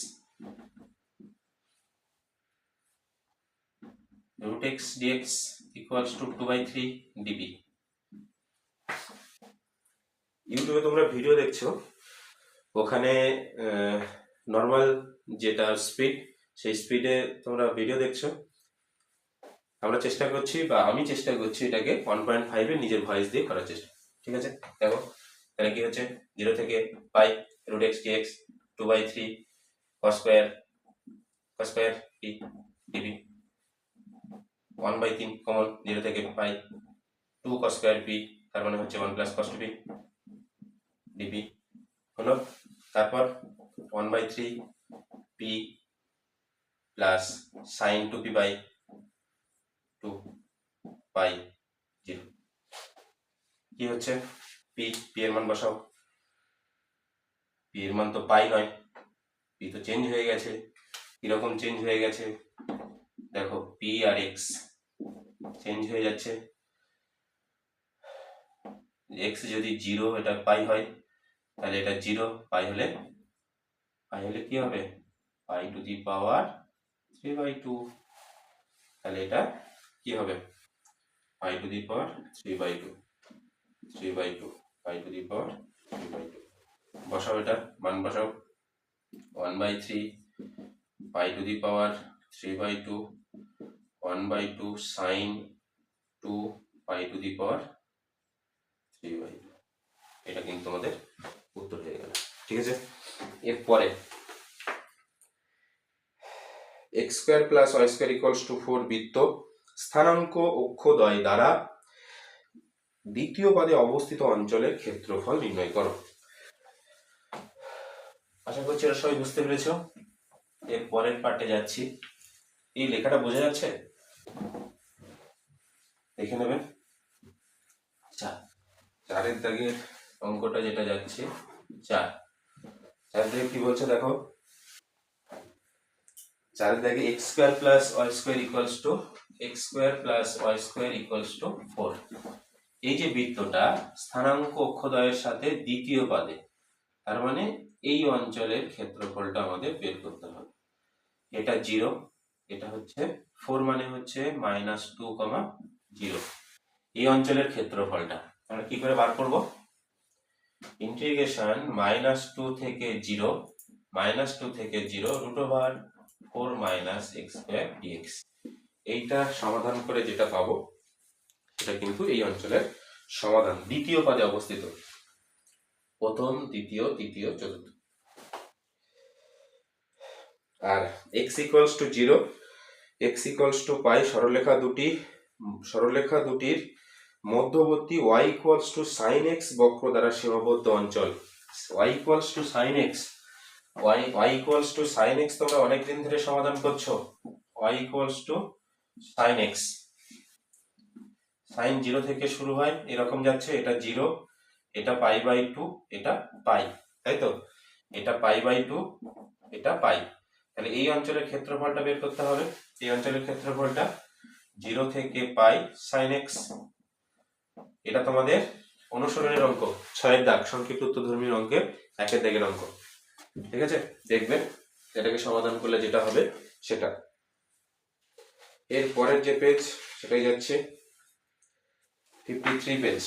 root x dx equals to 2/3 dp। ইউটিউবে তোমরা ভিডিও দেখছো, ওখানে নর্মাল যেটা স্পিড, সেই স্পিডে তোমরা ভিডিও দেখছো। আমরা চেষ্টা করছি, বা আমি চেষ্টা করছি এটাকে 1.5 এ নিজের ভয়েস দিয়ে করার চেষ্টা। ঠিক আছে, দেখো তাহলে কি হচ্ছে, 0 থেকে পাই root x dx 2/3 cos square p dp, 1/3 common, 0 থেকে পাই 2 cos স্কয়ার p, তার মানে হচ্ছে 1 + cos 2p dp হলো। তারপর 1/3 p প্লাস sin 2p/2 পাই 0। কি হচ্ছে, p এর মান বসাও, p এর মান তো পাই নয়, p তো চেঞ্জ হয়ে গেছে। কিরকম চেঞ্জ হয়ে গেছে দেখো, p আর x চেঞ্জ হয়ে যাচ্ছে। x যদি 0 এটা পাই হয়, তাহলে এটা 0, পাই হলে কি হবে, পাই টু দি পাওয়ার 3/2, তাহলে এটা কি হবে, পাই to the power 3/2 pi to the power 3/2। বসাও, এটা মান বসাও, 1/3 pi to the power 3/2 1/2 sin 2 pi to the power 3/2। এটা কিন্তু আমাদের উত্তর হয়ে গেল। ঠিক আছে, এরপরে x square plus y square equals to 4 বৃত্ত স্থানাঙ্ক অক্ষদ্বয় দ্বারা দ্বিতীয় পদে অবস্থিত অঞ্চলের ক্ষেত্রফল নির্ণয় করো। আশা করছি এটা সবাই বুঝতে পেরেছ। এর পরের পার্টে যাচ্ছি। এই লেখাটা বোঝা যাচ্ছে, দেখে নেবেন। চারের দাগের অঙ্কটা যেটা যাচ্ছে, চার দাগে কি বলছে দেখো, চারের দাগে x square plus y square equals to y² = 4। এই যে বৃত্তটা স্থানাঙ্ক অক্ষদ্বয়ের সাথে দ্বিতীয় পদে, তার মানে এই অঞ্চলের ক্ষেত্রফলটা আমাদের বের করতে হবে। এটা 0, এটা হচ্ছে 4, মানে হচ্ছে -2, 0। এই অঞ্চলের ক্ষেত্রফলটা আমরা কি করে বার করব, ইন্টিগ্রেশন -2 থেকে 0 √4 - x² dx। এইটা সমাধান করে যেটা পাবো, সেটা কিন্তু এই অঞ্চলের সমাধান, দ্বিতীয় পদে অবস্থিত, প্রথম, দ্বিতীয়, তৃতীয়, চতুর্থ। আর x = 0, x = পাই, সরলরেখা দুটির মধ্যবর্তী y = sin x বক্র দ্বারা সীমাবদ্ধ অঞ্চল। y = sin x, sin x তোমরা অনেকদিন ধরে সমাধান করছো। y = sin x, sin 0 থেকে শুরু হয়, এরকম যাচ্ছে, এটা 0, এটা π/2, এটা পাই, তাই তো, এটা π/2, এটা পাই। তাহলে এই অঞ্চলের ক্ষেত্রফলটা বের করতে হবে। এই অঞ্চলের ক্ষেত্রফলটা 0 থেকে পাই sin x। এটা তোমাদের অনুসরণের অঙ্ক, 6 দাগ, সংক্ষিপ্ত উত্তরধর্মী অঙ্কের 1 দাগের অঙ্ক। ঠিক আছে, দেখবেন এটাকে সমাধান করলে যেটা হবে সেটা। এর পরের যে পেজ, সেটাই যাচ্ছে 53 পেজ।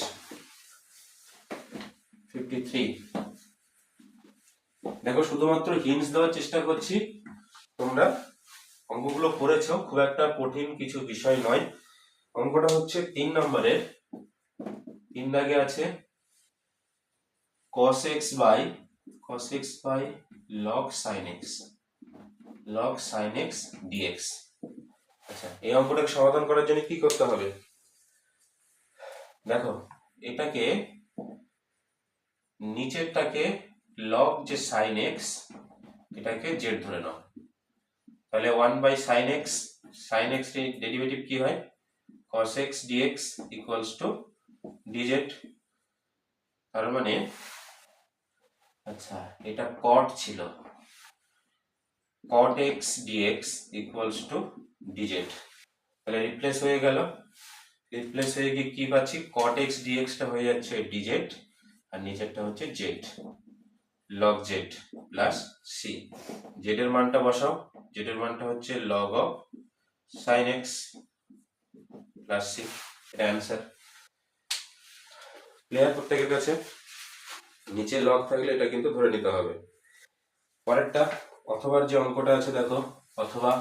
53 দেখো, শুধুমাত্র হিন্টস দেওয়ার চেষ্টা করছি। তোমরা অঙ্কগুলো করেছো, খুব একটা কঠিন কিছু বিষয় নয়। অঙ্কটা হচ্ছে 3 নম্বরের, 3 দাগে আছে cos x by log sin x dx। আচ্ছা, এই অঙ্কটাকে সমাধান করার জন্য কি করতে হবে দেখো, এটাকে নিচেরটাকে log যে sin x, এটাকে z ধরে নাও, তাহলে 1/sin x, sin x এর ডেরিভেটিভ কি হয়, cos x dx = dz। তার মানে আচ্ছা, এটা cot ছিল, cot x dx = dz। তাহলে রিপ্লেস হয়ে গেল, রিপ্লেস হয়ে গিয়ে কি পাচ্ছি, cot x dx টা হয়ে যাচ্ছে dz, আর নিচেরটা হচ্ছে z। Log Z plus C. Z এর মানটা বসাও, জেড এর মানটা হচ্ছে log of sine x plus C. এটা অ্যান্সার। ক্লিয়ার প্রত্যেকের কাছে? নিচে লগ থাকলে এটা কিন্তু ধরে নিতে হবে। পরেরটা অথবার যে অঙ্কটা আছে দেখো, অথবা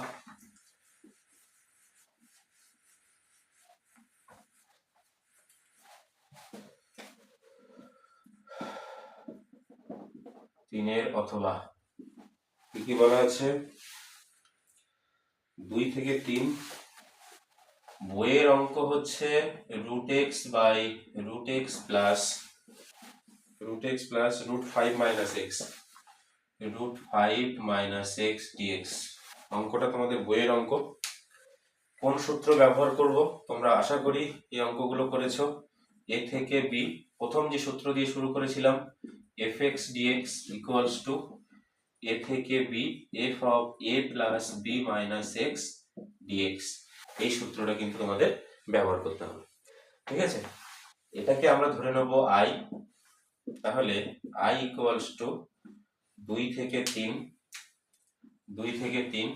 3 অথবা কি বলা আছে, 2 থেকে 3 বইয়ের অঙ্ক হচ্ছে root x by root x plus root 5 minus x, root 5 minus x dx. অঙ্কটা তোমাদের বইয়ের অঙ্ক। কোন সূত্র ব্যবহার করব? তোমরা আশা করি এই অঙ্কগুলো করেছো। এ থেকে বি, প্রথম যে সূত্র দিয়ে শুরু করেছিলাম, f x dx equals to a থেকে b f of a plus b minus x dx. এই সূত্রটা কিন্তু তোমাদের ব্যবহার করতে হবে, ঠিক আছে? এটাকে আমরা ধরে নেব আই। তাহলে আই ইকুয়ালস টু 2 থেকে 3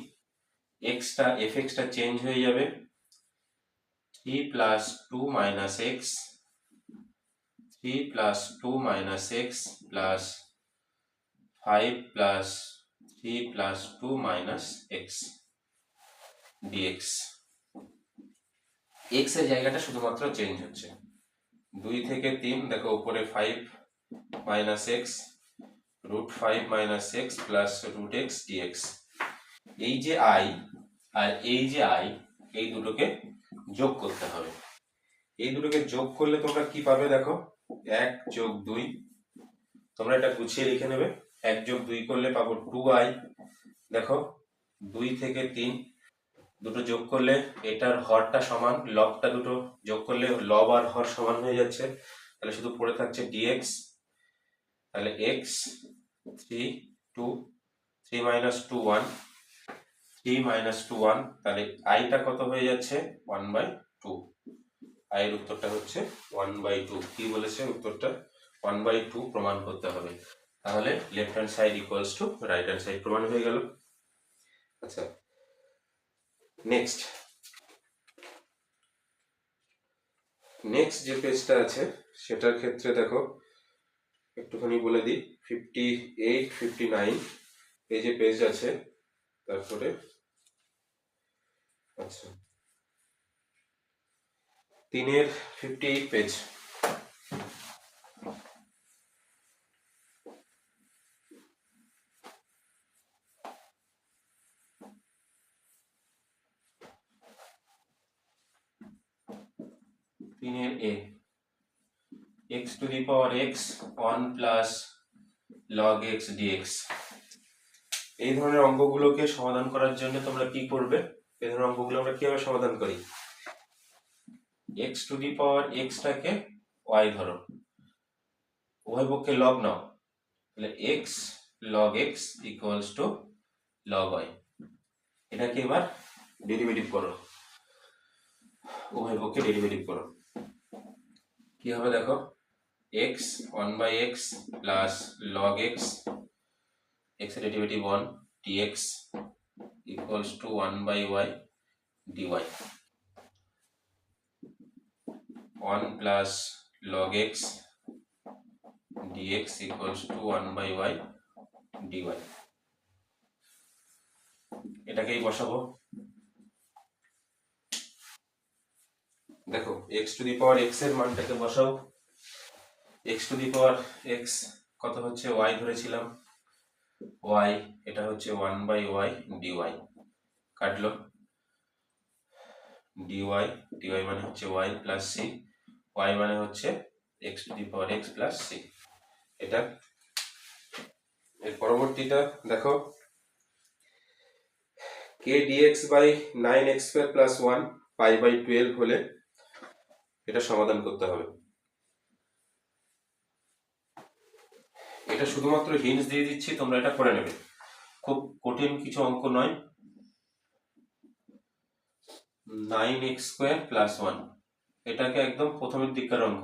এক্সটা এফ এক্সটা চেঞ্জ হয়ে যাবে, 3 plus 2 minus x, 3 plus 2 minus x plus 5 plus 3 plus 2 minus x dx. X এর জায়গাটা শুধুমাত্র চেঞ্জ হচ্ছে। 2 থেকে 3 দেখো উপরে 5 minus x, root 5 minus x plus root x dx. এই যে আই আর এই যে আই, এই দুটোকে যোগ করতে হবে। এই দুটোকে যোগ করলে তোমরা কি পাবে দেখো, 1 যোগ 2। তোমরা এটা গুছিয়ে লিখে নেবে। 1 যোগ 2 করলে পাবো 2i। দেখো 2 থেকে 3 দুটো যোগ করলে এটার হরটা সমান, লবটা দুটো যোগ করলে লব আর হর সমান হয়ে যাচ্ছে, তাহলে শুধু পড়ে থাকছে dx। তাহলে x 3 2 3 মাইনাস 2 1, 3 মাইনাস 2 1, তাহলে আইটা কত হয়ে যাচ্ছে 1/2। আয়ের উত্তরটা হচ্ছে 1/2। কি বলেছে উত্তরটা? 1/2 প্রমাণ করতে হবে। তাহলে left hand side equals to right hand side প্রমাণ হয়ে গেল। আচ্ছা, নেক্সট যে পেজটা আছে সেটার ক্ষেত্রে দেখো একটুখানি বলে দিই, 58 59 এই যে পেজ আছে, তারপরে আচ্ছা 3 58 page. A x to the power x 1 plus log x dx। এই ধরনের অঙ্কগুলোকে সমাধান করার জন্য তোমরা কি করবে? এই ধরনের অঙ্কগুলো আমরা কিভাবে সমাধান করি? x to the power x টাকে y ধরো, উভয় পক্ষে লগ নাও, তাহলে x log x equals to log y। এটাকে এবার ডেরিভেটিভ করো, উভয় পক্ষে ডেরিভেটিভ করো। কি হবে দেখো, x 1/x plus log x, x এর derivative 1 dx equals to 1/y dy। 1 plus log x dx equals to 1/y dy। এটাকেই বসাবো। দেখো x to the power x এর মানটাকে বসাও। x to the power x কত হচ্ছে, y ধরেছিলাম, y এটা হচ্ছে 1/y dy। কাটলো, dy মানে হচ্ছে y প্লাস c, y মানে হচ্ছে x to the power x plus c। এটা এর পরবর্তীটা দেখো, k dx by 9x square plus 1 pi by 12 হলে এটা সমাধান করতে হবে। এটা শুধুমাত্র হিন্টস দিয়ে দিচ্ছি, তোমরা এটা করে নেবে, খুব কঠিন কিছু অঙ্ক নয়। 9x স্কয়ার প্লাস 1, এটাকে একদম প্রথমের দিককার অঙ্ক।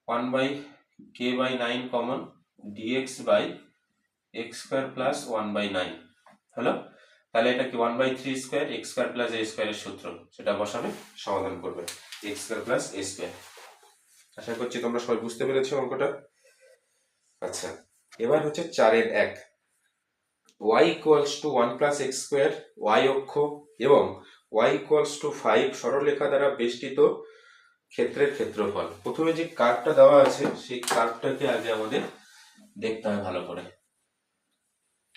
1/k/9 common, dx by x square plus 1/9 হলো। তাহলে এটা কি 1/3 square x square plus a স্কোয়ারের সূত্র, সেটা বসাবে, সমাধান করবে। X square plus a square. আশা করছি তোমরা সবাই বুঝতে পেরেছো অঙ্কটা। আচ্ছা, এবার হচ্ছে 4-এর 1, y equals to 1 plus x square, y অক্ষ এবং y ইকুয়ালস টু 5 সরলরেখা দ্বারা বেষ্টিত ক্ষেত্রের ক্ষেত্রফল। প্রথমে যে কার্ভটা দেওয়া আছে সেই কার্ভটাকে আগে আমাদের দেখতে হয় ভালো করে।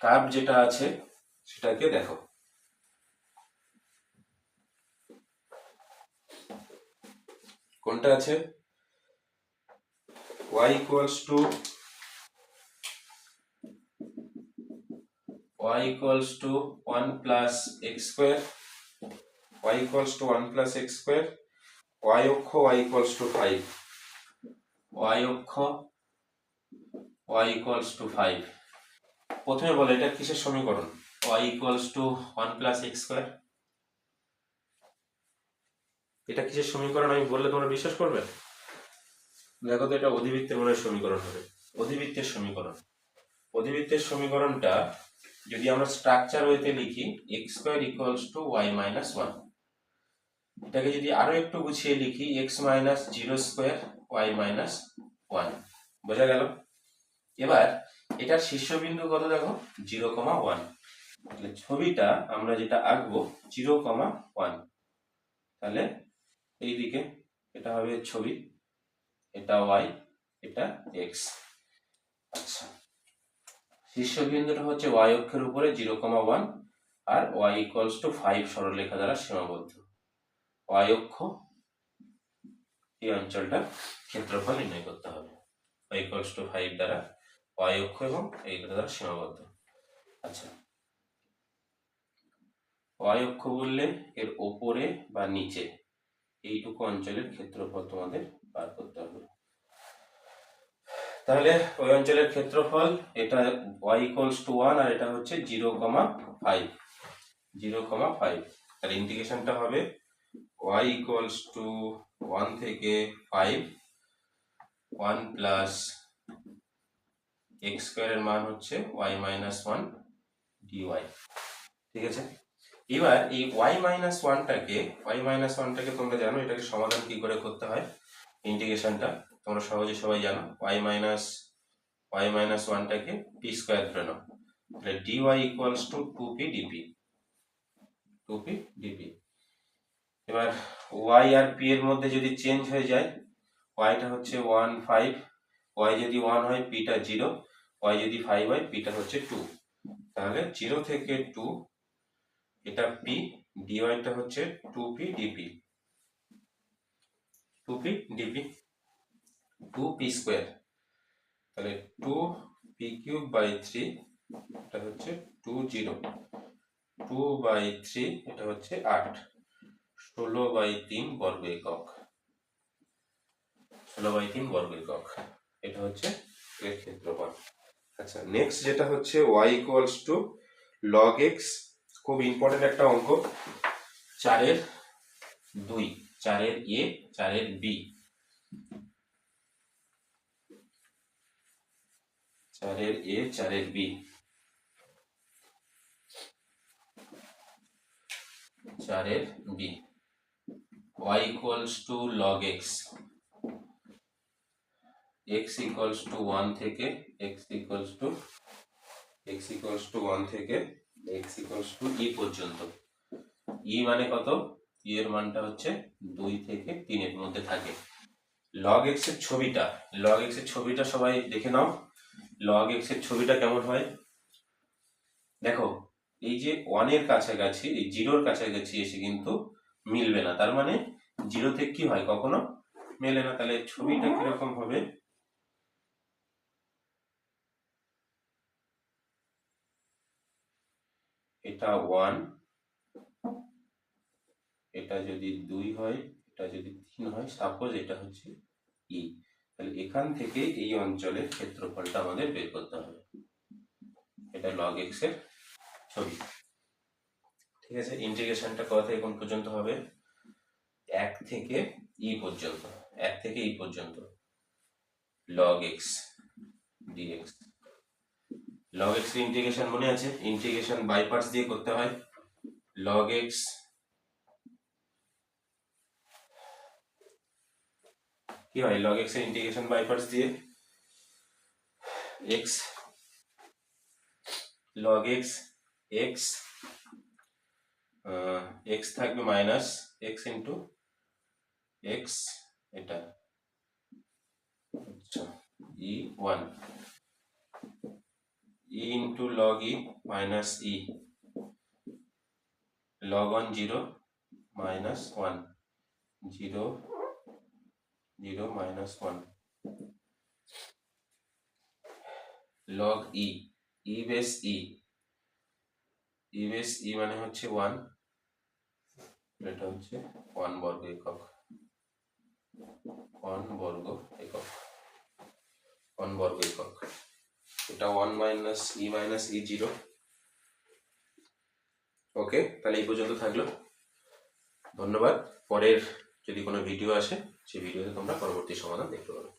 কার্ভ যেটা আছে সেটাকে দেখো। কোনটা আছে? y equals two y equals to 1 plus x square, y equals to 1 plus x square, y অক্ষ y equals to 5, y অক্ষ y equals to 5। প্রথমে বলো এটা কিসের সমীকরণ? y equals to 1 plus x square, এটা কিসের সমীকরণ আমি বললে তোমরা বিশ্বাস করবে? দেখো তো, এটা অধিবৃত্তের মনে সমীকরণ হবে, অধিবৃত্তের সমীকরণ। অধিবৃত্তের সমীকরণটা যদি আমরা স্ট্রাকচার ওয়েতে লিখি x square equals to y minus 1, এটাকে যদি আরো একটু গুছিয়ে লিখি x minus 0 square y minus 1। বোঝা গেল? এবার এটার শীর্ষবিন্দু কত দেখো, 0,1। তাহলে ছবিটা আমরা যেটা আঁকবো 0,1, তাহলে এইদিকে এটা হবে ছবি, এটা y, এটা x। আচ্ছা, শীর্ষবিন্দুটা হচ্ছে y অক্ষের উপরে 0,1 আর y ইকুয়ালস টু 5 সরলরেখা দ্বারা সীমাবদ্ধ। y অক্ষ এই অঞ্চলটা ক্ষেত্রফল নির্ণয় করতে হবে y ইকুয়ালস টু 5 দ্বারা, y অক্ষ এবং এইটা দ্বারা সীমাবদ্ধ। আচ্ছা, y অক্ষ বললে এর ওপরে বা নিচে এইটুকু অঞ্চলের ক্ষেত্রফল তোমাদের বার করতে হবে। তাহলে ওই অঞ্চলের ক্ষেত্রফল এটা y ইকুয়ালস টু 1 আর এটা হচ্ছে 0,5, 0,5। তাহলে ইন্টিগ্রেশনটা হবে y ইকুয়ালস টু 1 থেকে 5, 1 প্লাস x স্কয়ারের মান হচ্ছে y মাইনাস 1 dy। ঠিক আছে, এবার এই y মাইনাস 1টাকে তোমরা জানো এটাকে সমাধান কি করে করতে হয়, ইন্টিগ্রেশনটা তোমরা সহজে সবাই জানো। y মাইনাস 1টাকে p স্কয়ার ধরে নাও, তাহলে dy equals to 2p dp। এবার y আর p এর মধ্যে যদি চেঞ্জ হয়ে যায়, y টা হচ্ছে 1 5, y যদি 1 হয় p টা 0, y যদি 5 হয় p টা হচ্ছে 2। তাহলে 0 থেকে 2 এটা p, dy টা হচ্ছে 2p dp, 2p স্কয়ার। তাহলে 2p কিউব বাই 3 এটা হচ্ছে 20, 2/3 এটা হচ্ছে 8, 16/3 বর্গ একক, 16/3 বর্গ একক। এটা হচ্ছে এর ক্ষেত্রফল। আচ্ছা, নেক্সট যেটা হচ্ছে y equals two log x, খুব ইম্পর্টেন্ট একটা অঙ্ক। 4-এর 2, 4-এর a, 4-এর b, 4-এর a, 4-এর b, 4-এর b, y equals two log x, x equals to 1 থেকে x ইকুয়ালস টু 1 থেকে x ইকুয়ালস টু e পর্যন্ত। e মানে কত? e এর মানটা হচ্ছে 2 থেকে 3 এর মধ্যে থাকে। log x এর ছবিটা সবাই দেখে নাও। log x এর ছবিটা কেমন হয় দেখো, এই যে 1 এর কাছাকাছি, এই 0 এর কাছাকাছি এসে কিন্তু মিলবে না, তার মানে 0 থেকে কি হয়, কখনো মেলে না। তাহলে ছবিটা কিরকম হবে, এটা 1, এটা যদি 2 হয়, এটা যদি 3 হয়, সাপোজ এটা হচ্ছে e। তাহলে এখান থেকে এই অঞ্চলের ক্ষেত্রফলটা আমাদের বের করতে হবে। এটা log x এর ছবি। ঠিক আছে, ইন্টিগ্রেশনটা কত থেকে কোন পর্যন্ত হবে, 1 থেকে e পর্যন্ত, 1 থেকে e পর্যন্ত log x dx. Log x এর ইন্টিগ্রেশন মনে আছে, ইন্টিগ্রেশন বাই পার্টস দিয়ে করতে হয়। লগ এক্স কি হয়, লগ এক্স এর ইন্টিগ্রেশন বাই পার্টস দিয়ে x log x x x থাকবে মাইনাস এক্স ইন্টু এক্স, এটা আচ্ছা e one, e into log e minus e, log one zero minus one, zero zero minus one, log e, e base e, e base e মানে হচ্ছে one, এটা হচ্ছে one বর্গ একক, one বর্গ একক, ওয়ান বর্গ একক, এটা ওয়ান মাইনাস ই জিরো। ওকে, তাহলে এই পর্যন্ত থাকলো, ধন্যবাদ। পরের যদি কোনো ভিডিও আসে সেই ভিডিওতে তোমরা পরবর্তী সমাধান দেখতে পারো।